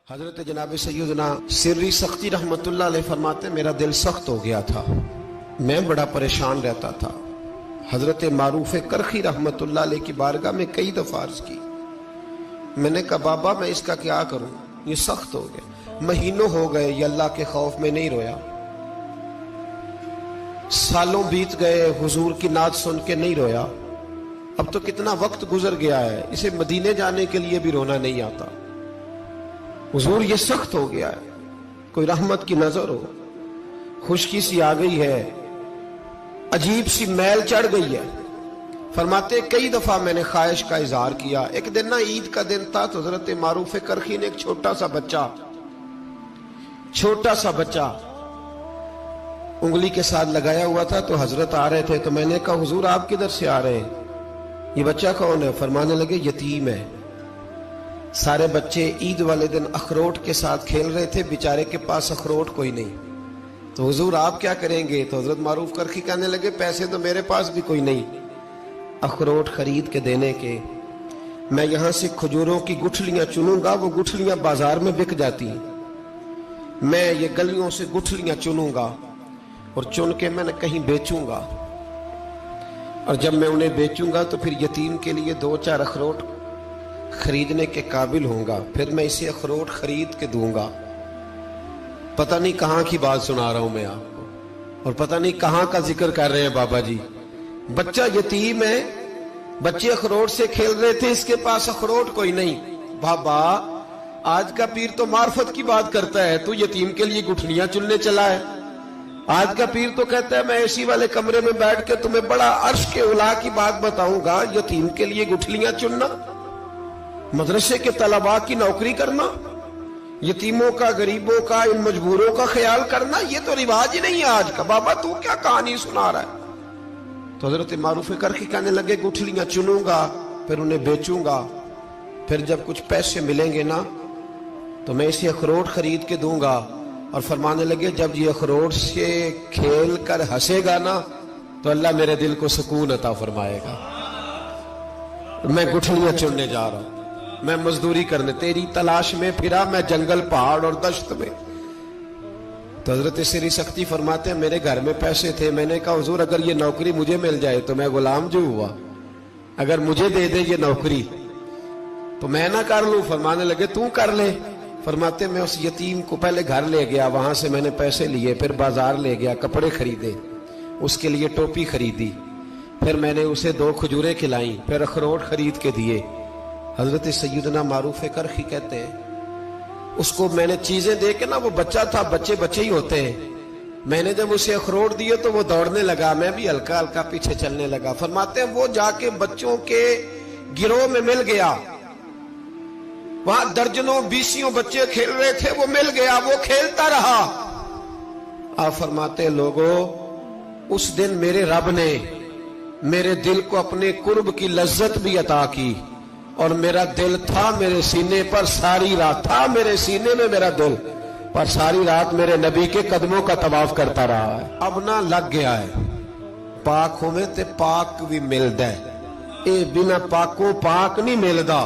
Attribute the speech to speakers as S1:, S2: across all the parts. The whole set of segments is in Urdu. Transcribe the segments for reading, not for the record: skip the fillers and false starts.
S1: حضرت جناب سیدنا سری سختی رحمت اللہ علیہ فرماتے میرا دل سخت ہو گیا تھا، میں بڑا پریشان رہتا تھا۔ حضرت معروف کرخی رحمت اللہ علیہ کی بارگاہ میں کئی دفعہ عرض کی، میں نے کہا بابا میں اس کا کیا کروں، یہ سخت ہو گیا، مہینوں ہو گئے یہ اللہ کے خوف میں نہیں رویا، سالوں بیت گئے حضور کی نعت سن کے نہیں رویا، اب تو کتنا وقت گزر گیا ہے، اسے مدینے جانے کے لیے بھی رونا نہیں آتا، حضور یہ سخت ہو گیا ہے، کوئی رحمت کی نظر ہو، خشکی سی آ گئی ہے، عجیب سی میل چڑھ گئی ہے۔ فرماتے کئی دفعہ میں نے خواہش کا اظہار کیا۔ ایک دن نا عید کا دن تھا تو حضرت معروف کرخی نے ایک چھوٹا سا بچہ انگلی کے ساتھ لگایا ہوا تھا، تو حضرت آ رہے تھے، تو میں نے کہا حضور آپ کدھر سے آ رہے ہیں، یہ بچہ کون ہے؟ فرمانے لگے یتیم ہے۔ سارے بچے عید والے دن اخروٹ کے ساتھ کھیل رہے تھے، بیچارے کے پاس اخروٹ کوئی نہیں، تو حضور آپ کیا کریں گے؟ تو حضرت معروف کرخی کہنے لگے پیسے تو میرے پاس بھی کوئی نہیں اخروٹ خرید کے دینے کے، میں یہاں سے کھجوروں کی گٹھلیاں چنوں گا، وہ گٹھلیاں بازار میں بک جاتی ہیں، میں یہ گلیوں سے گٹھلیاں چنوں گا اور چن کے میں نے کہیں بیچوں گا، اور جب میں انہیں بیچوں گا تو پھر یتیم کے لیے 2-4 اخروٹ خریدنے کے قابل ہوں گا، پھر میں اسے اخروٹ خرید کے دوں گا۔ پتہ نہیں کہاں کی بات سنا رہا ہوں میں آپ کو، اور پتہ نہیں کہاں کا ذکر کر رہے ہیں بابا جی۔ بچہ یتیم ہے، بچے اخروٹ سے کھیل رہے تھے، اس کے پاس اخروٹ کوئی نہیں۔ بابا آج کا پیر تو معرفت کی بات کرتا ہے، تو یتیم کے لیے گٹھلیاں چننے چلا ہے۔ آج کا پیر تو کہتا ہے میں اے سی والے کمرے میں بیٹھ کے تمہیں بڑا عرش کے اعلیٰ کی بات بتاؤں گا، یتیم کے لیے گٹھلیاں چننا، مدرسے کے طلباء کی نوکری کرنا، یتیموں کا، غریبوں کا، ان مجبوروں کا خیال کرنا، یہ تو رواج ہی نہیں ہے آج کا۔ بابا تو کیا کہانی سنا رہا ہے؟ تو حضرت معروف کرخی کہنے لگے گٹھلیاں چنوں گا، پھر انہیں بیچوں گا، پھر جب کچھ پیسے ملیں گے نا تو میں اسے اخروٹ خرید کے دوں گا، اور فرمانے لگے جب یہ اخروٹ سے کھیل کر ہنسے گا نا تو اللہ میرے دل کو سکون عطا فرمائے گا۔ میں گٹھلیاں چننے جا رہا ہوں، میں مزدوری کرنے، تیری تلاش میں پھرا میں جنگل، پہاڑ اور دشت میں۔ تو حضرت سری سختی فرماتے ہیں میرے گھر میں پیسے تھے، میں نے کہا حضور اگر یہ نوکری مجھے مل جائے تو میں غلام جو ہوا، اگر مجھے دے دے یہ نوکری تو میں نہ کر لوں؟ فرمانے لگے تو کر لے۔ فرماتے میں اس یتیم کو پہلے گھر لے گیا، وہاں سے میں نے پیسے لیے، پھر بازار لے گیا، کپڑے خریدے، اس کے لیے ٹوپی خریدی، پھر میں نے اسے 2 کھجوریں کھلائیں، پھر اخروٹ خرید کے دیے۔ حضرت سیدنا معروف کرخی کہتے ہیں اس کو میں نے چیزیں دے کے نا، وہ بچہ تھا، بچے ہی ہوتے ہیں، میں نے جب اسے اخروٹ دیے تو وہ دوڑنے لگا، میں بھی ہلکا ہلکا پیچھے چلنے لگا۔ فرماتے ہیں وہ جا کے بچوں کے گروہ میں مل گیا، وہاں درجنوں 20 بچے کھیل رہے تھے، وہ مل گیا، وہ کھیلتا رہا۔ آپ فرماتے ہیں لوگوں اس دن میرے رب نے میرے دل کو اپنے قرب کی لذت بھی عطا کی، اور میرا دل تھا میرے سینے پر ساری رات، تھا میرے سینے میں میرا دل، پر ساری رات میرے نبی کے قدموں کا طواف کرتا رہا ہے۔ اب نہ لگ گیا ہے، پاک ہوئے تے پاک بھی ملدا ہے، اے بنا پاکوں پاک نہیں ملدا۔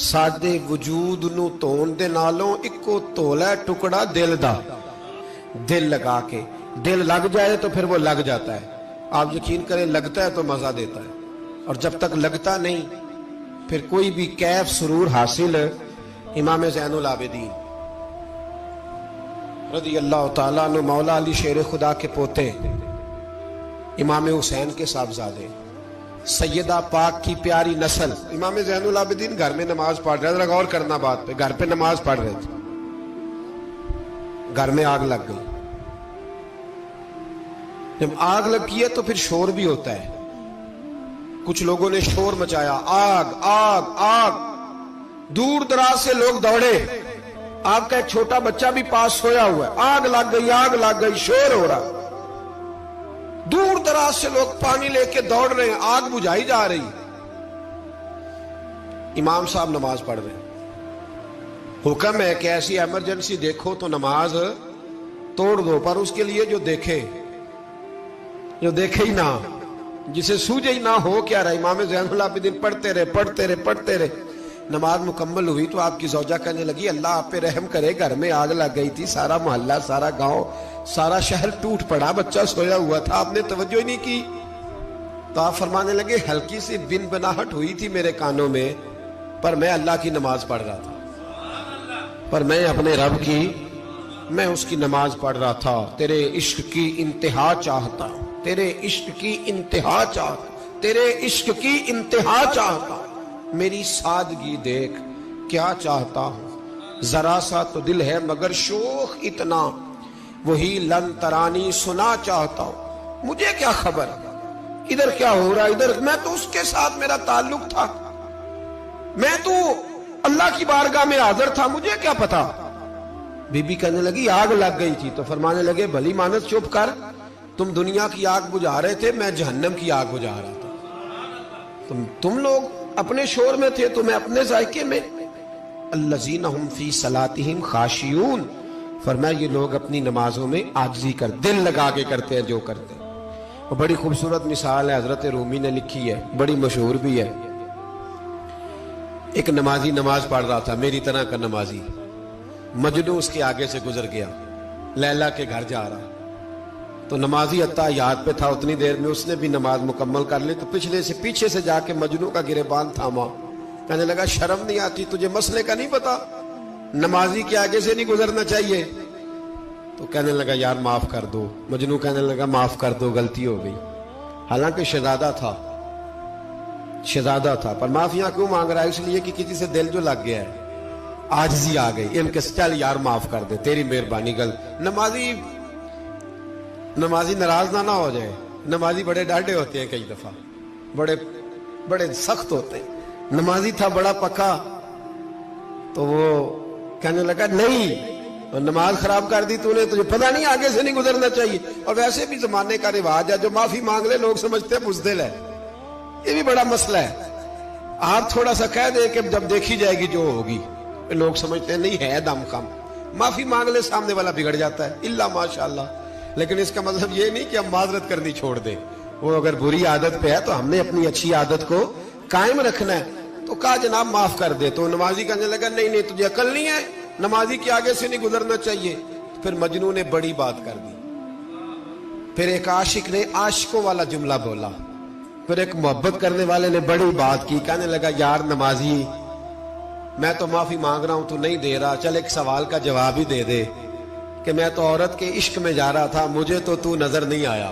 S1: سادے وجود نو تون دے نالوں اکو تولا ٹکڑا دل دا، دل لگا کے، دل لگ جائے تو پھر وہ لگ جاتا ہے۔ آپ یقین کریں لگتا ہے تو مزہ دیتا ہے، اور جب تک لگتا نہیں پھر کوئی بھی کیف سرور حاصل۔ امام زین العابدین رضی اللہ تعالیٰ عنہ مولا علی شیر خدا کے پوتے، امام حسین کے صاحبزادے، سیدہ پاک کی پیاری نسل، امام زین العابدین گھر میں نماز پڑھ رہے تھے، غور کرنا بات پہ، گھر پہ نماز پڑھ رہے تھے، گھر میں آگ لگ گئی۔ جب آگ لگی ہے تو پھر شور بھی ہوتا ہے، کچھ لوگوں نے شور مچایا، آگ آگ آگ، دور دراز سے لوگ دوڑے، آپ کا ایک چھوٹا بچہ بھی پاس سویا ہوا ہے، آگ لگ گئی، شور ہو رہا، دور دراز سے لوگ پانی لے کے دوڑ رہے ہیں، آگ بجھائی جا رہی، امام صاحب نماز پڑھ رہے ہیں، حکم ہے کہ ایسی ایمرجنسی دیکھو تو نماز توڑ دو، پر اس کے لیے جو دیکھے ہی نہ، جسے سوجے ہی نہ ہو کیا رہا۔ امام زین العابدین پڑھتے رہے، نماز مکمل ہوئی تو آپ کی زوجہ کہنے لگی اللہ آپ پہ رحم کرے، گھر میں آگ لگ گئی تھی، سارا محلہ، سارا گاؤں، سارا شہر ٹوٹ پڑا، بچہ سویا ہوا تھا، آپ نے توجہ ہی نہیں کی۔ تو آپ فرمانے لگے ہلکی سی بن بناہٹ ہوئی تھی میرے کانوں میں، پر میں اللہ کی نماز پڑھ رہا تھا، پر میں اپنے رب کی، میں اس کی نماز پڑھ رہا تھا۔ تیرے عشق کی انتہا چاہتا، تیرے عشق کی انتہا چاہتا، تیرے عشق کی انتہا چاہتا، میری سادگی دیکھ کیا چاہتا ہوں، ذرا سا تو دل ہے مگر شوق اتنا، وہی لن ترانی سنا چاہتا ہوں، مجھے کیا خبر ادھر کیا ہو رہا، ادھر میں تو اس کے ساتھ میرا تعلق تھا، میں تو اللہ کی بارگاہ میں حاضر تھا، مجھے کیا پتا۔ بی بی کہنے لگی آگ لگ گئی تھی، تو فرمانے لگے بھلی مانت چپ کر، تم دنیا کی آگ بجھا رہے تھے، میں جہنم کی آگ بجھا رہا تھا، تم لوگ اپنے شور میں تھے تو میں اپنے ذائقے میں۔ الذین ہم فی صلاتہم خاشعون، فرمایا یہ لوگ اپنی نمازوں میں عاجزی کر، دل لگا کے کرتے ہیں جو کرتے ہیں۔ اور بڑی خوبصورت مثال ہے، حضرت رومی نے لکھی ہے، بڑی مشہور بھی ہے۔ ایک نمازی نماز پڑھ رہا تھا، میری طرح کا نمازی، مجنو اس کے آگے سے گزر گیا، لیلا کے گھر جا رہا، تو نمازی اتحیات پہ تھا، اتنی دیر میں اس نے بھی نماز مکمل کر لی، تو پیچھے سے جا کے مجنو کا گریبان تھاما، کہنے لگا شرم نہیں آتی تجھے، مسئلے کا نہیں پتا، نمازی کے آگے سے نہیں گزرنا چاہیے؟ تو کہنے لگا یار معاف کر دو، مجنو کہنے لگا معاف کر دو، غلطی ہو گئی، حالانکہ شہزادہ تھا، پر معافیاں کیوں مانگ رہا ہے؟ اس لیے کہ کسی سے دل جو لگ گیا ہے، عاجزی آ گئی، ان کے چل یار معاف کر دے، تیری مہربانی، نمازی ناراض نہ ہو جائے، نمازی بڑے ڈاڈے ہوتے ہیں، کئی دفعہ بڑے سخت ہوتے ہیں، نمازی تھا بڑا پکا، تو وہ کہنے لگا نہیں، نماز خراب کر دی تو نے، تجھے پتہ نہیں آگے سے نہیں گزرنا چاہیے، اور ویسے بھی زمانے کا رواج ہے جو معافی مانگ لے لوگ سمجھتے ہیں بزدل ہے، یہ بھی بڑا مسئلہ ہے۔ آپ تھوڑا سا کہہ دے کہ جب دیکھی جائے گی جو ہوگی، لوگ سمجھتے ہیں نہیں ہے دم کم، معافی مانگ لے سامنے والا بگڑ جاتا ہے، الا ماشاءاللہ، لیکن اس کا مطلب یہ نہیں کہ ہم معذرت کرنی چھوڑ دیں، وہ اگر بری عادت پہ ہے تو ہم نے اپنی اچھی عادت کو قائم رکھنا ہے، تو کہا جناب معاف کر دے، تو نمازی کہنے لگا نہیں تجھے عقل نہیں ہے، نمازی کے آگے سے نہیں گزرنا چاہیے۔ پھر مجنو نے بڑی بات کر دی، پھر ایک عاشق نے عاشقوں والا جملہ بولا، پھر ایک محبت کرنے والے نے بڑی بات کی، کہنے لگا یار نمازی میں تو معافی مانگ رہا ہوں تو نہیں دے رہا، چل ایک سوال کا جواب ہی دے دے کہ میں تو عورت کے عشق میں جا رہا تھا، مجھے تو نظر نہیں آیا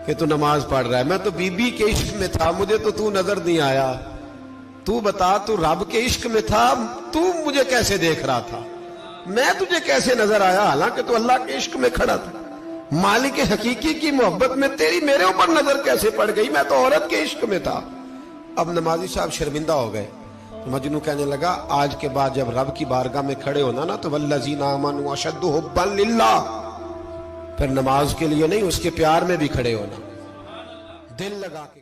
S1: کہ تو نماز پڑھ رہا ہے، میں تو بی بی کے عشق میں تھا، مجھے تو نظر نہیں آیا، تو بتا تو رب کے عشق میں تھا، تو مجھے کیسے دیکھ رہا تھا، میں تجھے کیسے نظر آیا، حالانکہ تو اللہ کے عشق میں کھڑا تھا، مالک حقیقی کی محبت میں تیری میرے اوپر نظر کیسے پڑ گئی، میں تو عورت کے عشق میں تھا۔ اب نمازی صاحب شرمندہ ہو گئے، مجنو کہنے لگا آج کے بعد جب رب کی بارگاہ میں کھڑے ہونا نا تو والذین آمنوا اشد حبا للہ، پھر نماز کے لیے نہیں، اس کے پیار میں بھی کھڑے ہونا، دل لگا کے